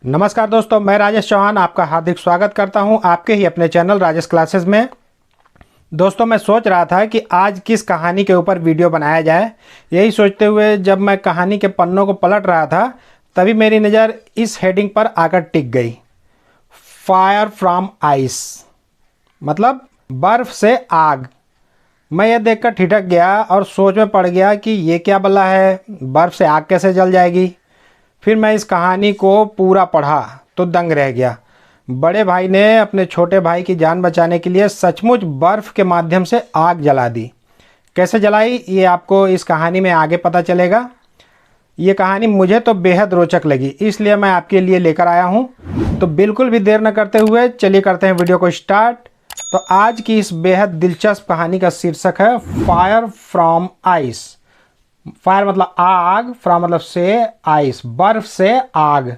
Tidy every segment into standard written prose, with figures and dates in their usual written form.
नमस्कार दोस्तों, मैं राजेश चौहान आपका हार्दिक स्वागत करता हूं आपके ही अपने चैनल राजेश क्लासेस में। दोस्तों, मैं सोच रहा था कि आज किस कहानी के ऊपर वीडियो बनाया जाए। यही सोचते हुए जब मैं कहानी के पन्नों को पलट रहा था तभी मेरी नज़र इस हेडिंग पर आकर टिक गई, फायर फ्रॉम आइस, मतलब बर्फ़ से आग। मैं यह देखकर ठिठक गया और सोच में पड़ गया कि ये क्या बला है, बर्फ़ से आग कैसे जल जाएगी। फिर मैं इस कहानी को पूरा पढ़ा तो दंग रह गया। बड़े भाई ने अपने छोटे भाई की जान बचाने के लिए सचमुच बर्फ़ के माध्यम से आग जला दी। कैसे जलाई ये आपको इस कहानी में आगे पता चलेगा। ये कहानी मुझे तो बेहद रोचक लगी, इसलिए मैं आपके लिए लेकर आया हूँ। तो बिल्कुल भी देर न करते हुए चलिए करते हैं वीडियो को स्टार्ट। तो आज की इस बेहद दिलचस्प कहानी का शीर्षक है फायर फ्रॉम आइस। फायर मतलब आग, फ्रॉम मतलब से, आइस बर्फ से आग।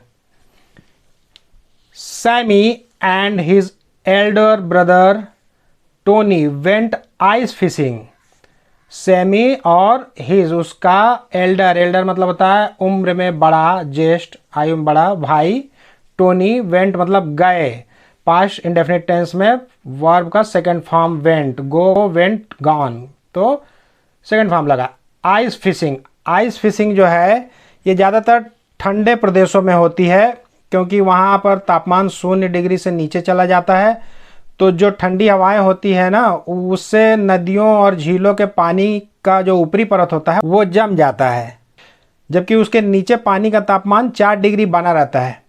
Sammy and his elder brother Tony went ice fishing. Sammy और हिज उसका एल्डर मतलब होता है उम्र में बड़ा, ज्येष्ठ, आयु में बड़ा भाई। टोनी वेंट मतलब गए, पास्ट इंडेफिनिट टेंस में वर्ब का second form went, go went gone, तो सेकंड फॉर्म लगा। आइस फिशिंग, आइस फिशिंग जो है ये ज़्यादातर ठंडे प्रदेशों में होती है क्योंकि वहाँ पर तापमान 0 डिग्री से नीचे चला जाता है। तो जो ठंडी हवाएं होती है ना, उससे नदियों और झीलों के पानी का जो ऊपरी परत होता है वो जम जाता है, जबकि उसके नीचे पानी का तापमान 4 डिग्री बना रहता है।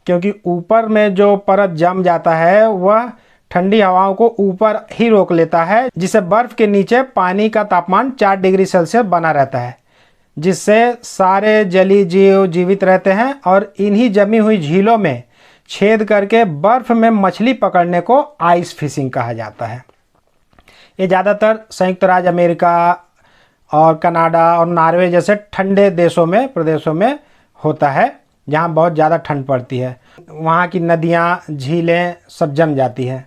क्योंकि ऊपर में जो परत जम जाता है वह ठंडी हवाओं को ऊपर ही रोक लेता है, जिससे बर्फ के नीचे पानी का तापमान 4 डिग्री सेल्सियस बना रहता है, जिससे सारे जलीय जीव जीवित रहते हैं। और इन्हीं जमी हुई झीलों में छेद करके बर्फ में मछली पकड़ने को आइस फिशिंग कहा जाता है। ये ज़्यादातर संयुक्त राज्य अमेरिका और कनाडा और नॉर्वे जैसे ठंडे देशों में, प्रदेशों में होता है जहाँ बहुत ज़्यादा ठंड पड़ती है। वहाँ की नदियाँ, झीलें सब जम जाती हैं।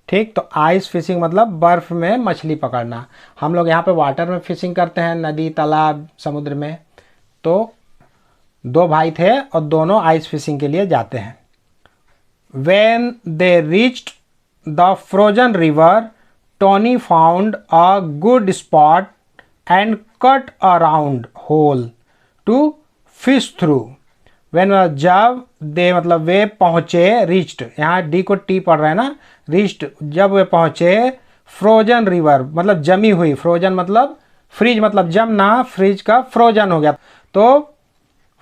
ठीक, तो आइस फिशिंग मतलब बर्फ़ में मछली पकड़ना। हम लोग यहाँ पे वाटर में फिशिंग करते हैं, नदी, तालाब, समुद्र में। तो दो भाई थे और दोनों आइस फिशिंग के लिए जाते हैं। When they reached the frozen river, Tony found a good spot and cut a round hole to fish through. When जब दे मतलब वे पहुँचे, reached, यहाँ डी को टी पढ़ रहे हैं ना, reached जब वे पहुँचे, फ्रोजन रिवर मतलब जमी हुई, फ्रोजन मतलब फ्रीज मतलब जमना, फ्रीज का फ्रोजन हो गया। तो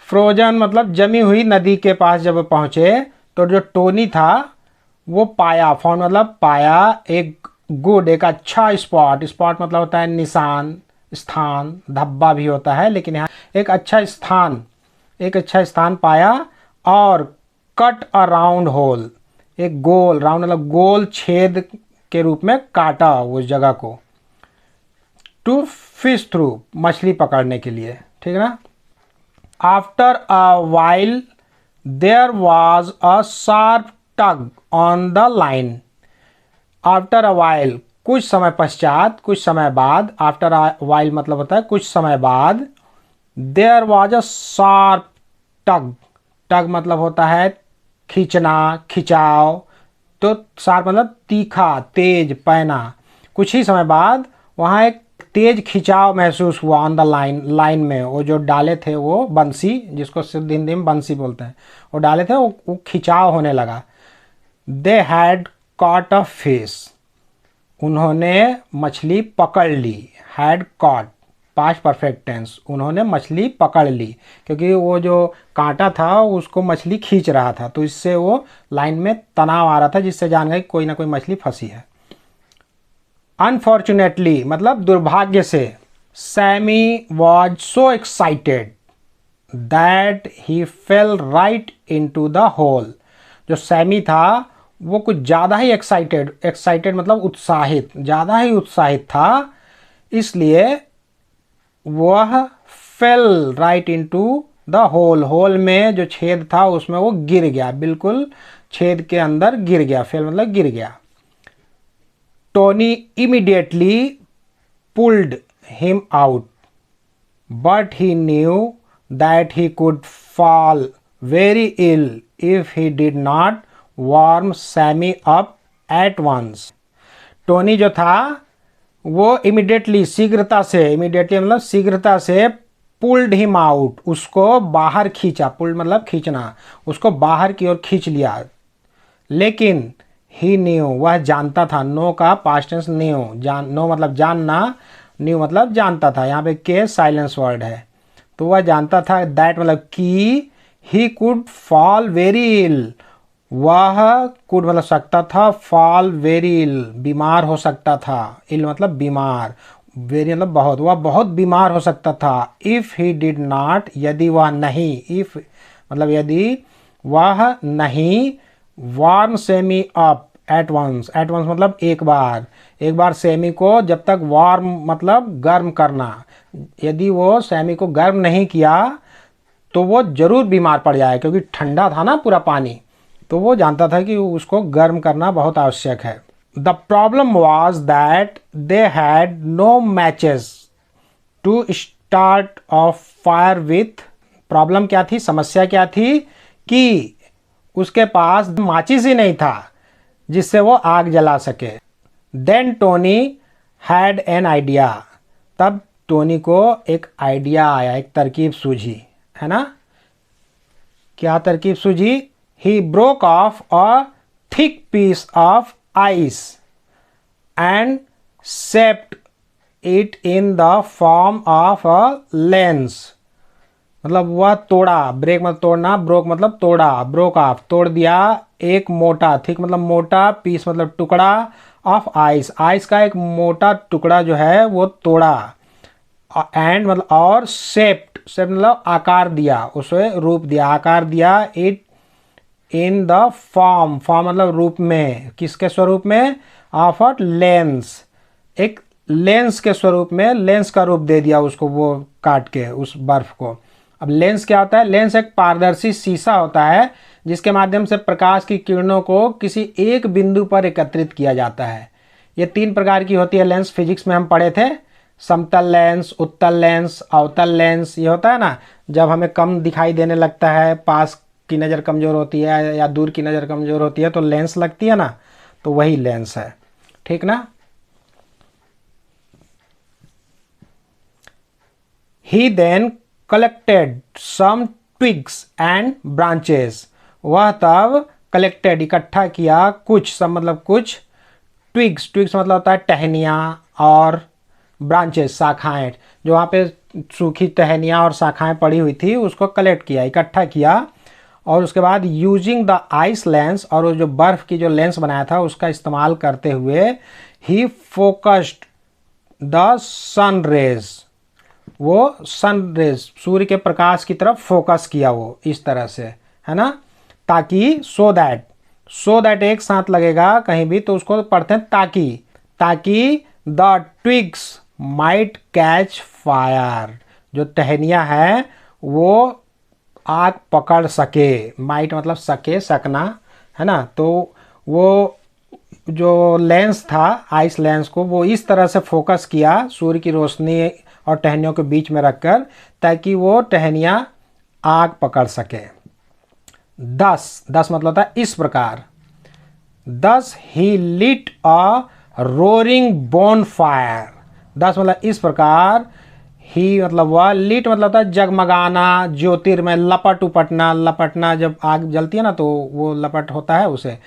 फ्रोजन मतलब जमी हुई नदी के पास जब पहुँचे तो जो टोनी था वो पाया, फाउंड मतलब पाया, एक गुड, एक अच्छा स्पॉट। स्पॉट मतलब होता है निशान, स्थान, धब्बा भी होता है, लेकिन यहाँ एक अच्छा स्थान, एक अच्छा स्थान पाया। और कट अ राउंड होल, एक गोल, राउंड मतलब गोल छेद के रूप में काटा उस जगह को। टू फिश थ्रू मछली पकड़ने के लिए, ठीक है ना। After a while there was a sharp tug on the line. After a while कुछ समय पश्चात, कुछ समय बाद। आफ्टर अ वाइल मतलब होता है कुछ समय बाद। देयर वॉज अ शार्प टग, टग मतलब होता है खींचना, खिंचाव। तो शार्प मतलब तीखा, तेज, पैना। कुछ ही समय बाद वहाँ एक तेज खिंचाव महसूस हुआ ऑन द लाइन, लाइन में। वो जो डाले थे वो बंसी, जिसको सिर्फ हिंदी में बंसी बोलते हैं, वो डाले थे, वो खिंचाव होने लगा। They had caught a fish, उन्होंने मछली पकड़ ली। Had caught past perfect tense, उन्होंने मछली पकड़ ली, क्योंकि वो जो कांटा था उसको मछली खींच रहा था, तो इससे वो लाइन में तनाव आ रहा था, जिससे जान गए कोई ना कोई मछली फंसी है। अनफॉर्चुनेटली मतलब दुर्भाग्य से, Sammy was so excited that he fell right into the hole. जो सैमी था वो कुछ ज़्यादा ही एक्साइटेड, एक्साइटेड मतलब उत्साहित, ज़्यादा ही उत्साहित था, इसलिए वह fell right into the hole, hole में जो छेद था उसमें वो गिर गया, बिल्कुल छेद के अंदर गिर गया। फेल मतलब गिर गया। Tony immediately pulled him out, but he knew that he could fall very ill if he did not warm Sammy up at once. Tony जो था वो इमिडिएटली मतलब शीघ्रता से पुल्ड हिम आउट, उसको बाहर खींचा, पुल्ड मतलब खींचना, उसको बाहर की ओर खींच लिया। लेकिन ही न्यू, वह जानता था, नो का पास्ट टेंस न्यू, नो मतलब जानना, न्यू मतलब जानता था, यहाँ पे के साइलेंस वर्ड है, तो वह जानता था, दैट मतलब कि ही कुड फॉल वेरी इल, वह कुड मतलब सकता था, फॉल वेरी इल बीमार हो सकता था, इल मतलब बीमार, वेरी मतलब बहुत, वह बहुत बीमार हो सकता था। इफ़ ही डिड नॉट, यदि वह नहीं, इफ़ मतलब यदि वह नहीं, warm Sammy up at once, at once मतलब एक बार सेमी को जब तक वार्म मतलब गर्म करना, यदि वो सेमी को गर्म नहीं किया तो वो जरूर बीमार पड़ जाए, क्योंकि ठंडा था ना पूरा पानी, तो वो जानता था कि उसको गर्म करना बहुत आवश्यक है। The problem was that they had no matches to start off fire with. Problem क्या थी, समस्या क्या थी कि उसके पास माचिस ही नहीं था जिससे वो आग जला सके। Then Tony had an idea, तब टोनी को एक आइडिया आया, एक तरकीब सूझी, है ना। क्या तरकीब सूझी, he broke off a thick piece of ice and shaped it in the form of a lens. मतलब वह तोड़ा, ब्रेक मतलब तोड़ना, ब्रोक मतलब तोड़ा, ब्रोक ऑफ तोड़ दिया, एक मोटा, थिक मतलब मोटा, पीस मतलब टुकड़ा, ऑफ आइस, आइस का एक मोटा टुकड़ा जो है वो तोड़ा, एंड मतलब और शेप्ड, शेप मतलब आकार दिया, उसे रूप दिया, आकार दिया, it in the form, form मतलब रूप में, किसके स्वरूप में, ऑफ अ लेंस, एक लेंस के स्वरूप में, लेंस का रूप दे दिया उसको, वो काट के उस बर्फ को। अब लेंस क्या होता है, लेंस एक पारदर्शी शीशा होता है जिसके माध्यम से प्रकाश की किरणों को किसी एक बिंदु पर एकत्रित किया जाता है। ये 3 प्रकार की होती है लेंस, फिजिक्स में हम पढ़े थे, समतल लेंस, उत्तल लेंस, अवतल लेंस। ये होता है ना जब हमें कम दिखाई देने लगता है, पास की नज़र कमज़ोर होती है या दूर की नज़र कमज़ोर होती है तो लेंस लगती है ना, तो वही लेंस है, ठीक ना। He then collected some twigs and branches, वह तब कलेक्टेड इकट्ठा किया कुछ, सब मतलब कुछ, ट्विग्स, ट्विग्स मतलब होता है टहनियाँ, और ब्रांचेस शाखाएं, जो वहाँ पे सूखी टहनियाँ और शाखाएं पड़ी हुई थी उसको कलेक्ट किया, इकट्ठा किया, और उसके बाद यूजिंग द आइस लेंस, और वो जो बर्फ़ की जो लेंस बनाया था उसका इस्तेमाल करते हुए, ही फोकस्ड द सन रेज, वो सन रेज सूर्य के प्रकाश की तरफ फोकस किया, वो इस तरह से, है ना, ताकि सो दैट एक साथ लगेगा कहीं भी तो उसको पढ़ते हैं ताकि the twigs might catch fire, जो टहनियाँ है वो आग पकड़ सके, माइट मतलब सके, सकना, है ना, तो वो जो लेंस था आइस लेंस को वो इस तरह से फोकस किया सूर्य की रोशनी और टहनियों के बीच में रखकर, ताकि वो टहनियाँ आग पकड़ सके। 10 मतलब होता है इस प्रकार, 10 he lit a roaring bonfire, 10 मतलब इस प्रकार, ही मतलब वह, लिट मतलब होता है जगमगाना, ज्योतिर्मय, लपट उपटना, लपटना, जब आग जलती है ना तो वो लपट होता है उसे।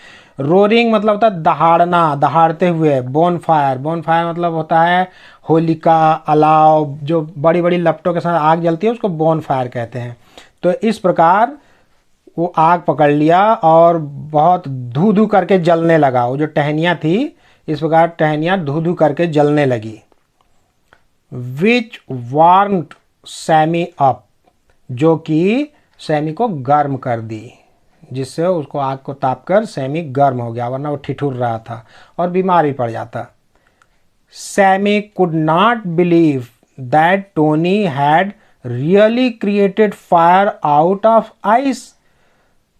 रोरिंग मतलब होता है दहाड़ना, दहाड़ते हुए, बोन फायर मतलब होता है होलिका, अलाव, जो बड़ी बड़ी लपटों के साथ आग जलती है उसको बोन फायर कहते हैं। तो इस प्रकार वो आग पकड़ लिया और बहुत धू धू करके जलने लगा, वो जो टहनियाँ थी इस प्रकार टहनियाँ धू धू करके जलने लगी। विच वार्म्ड सैमी अप, जो कि सैमी को गर्म कर दी, जिससे उसको आग को ताप कर सैमी गर्म हो गया, वरना वो ठिठुर रहा था और बीमार भी पड़ जाता। Sammy could not believe that Tony had really created fire out of ice,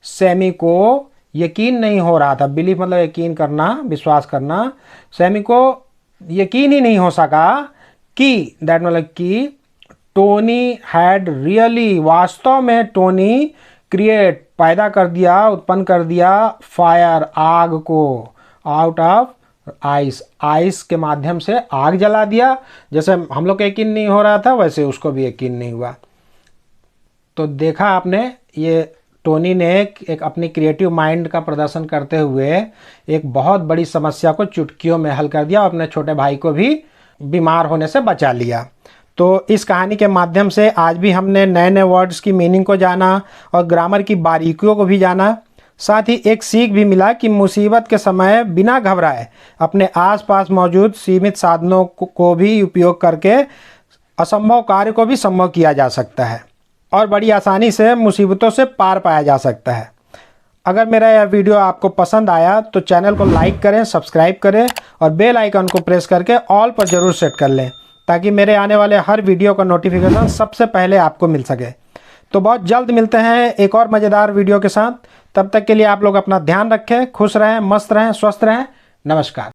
Sammy को यकीन नहीं हो रहा था, बिलीव मतलब यकीन करना, विश्वास करना, सैमी को यकीन ही नहीं हो सका कि, दैट मतलब कि टोनी हैड रियली, वास्तव में टोनी क्रिएट पैदा कर दिया, उत्पन्न कर दिया, फायर आग को, आउट ऑफ आइस, आइस के माध्यम से आग जला दिया। जैसे हम लोग को यकीन नहीं हो रहा था वैसे उसको भी यकीन नहीं हुआ। तो देखा आपने, ये टोनी ने एक अपनी क्रिएटिव माइंड का प्रदर्शन करते हुए एक बहुत बड़ी समस्या को चुटकियों में हल कर दिया और अपने छोटे भाई को भी बीमार होने से बचा लिया। तो इस कहानी के माध्यम से आज भी हमने नए नए वर्ड्स की मीनिंग को जाना और ग्रामर की बारीकियों को भी जाना। साथ ही एक सीख भी मिला कि मुसीबत के समय बिना घबराए अपने आसपास मौजूद सीमित साधनों को भी उपयोग करके असंभव कार्य को भी संभव किया जा सकता है और बड़ी आसानी से मुसीबतों से पार पाया जा सकता है। अगर मेरा यह वीडियो आपको पसंद आया तो चैनल को लाइक करें, सब्सक्राइब करें और बेल आइकन को प्रेस करके ऑल पर ज़रूर सेट कर लें ताकि मेरे आने वाले हर वीडियो का नोटिफिकेशन सबसे पहले आपको मिल सके। तो बहुत जल्द मिलते हैं एक और मज़ेदार वीडियो के साथ। तब तक के लिए आप लोग अपना ध्यान रखें, खुश रहें, मस्त रहें, स्वस्थ रहें। नमस्कार।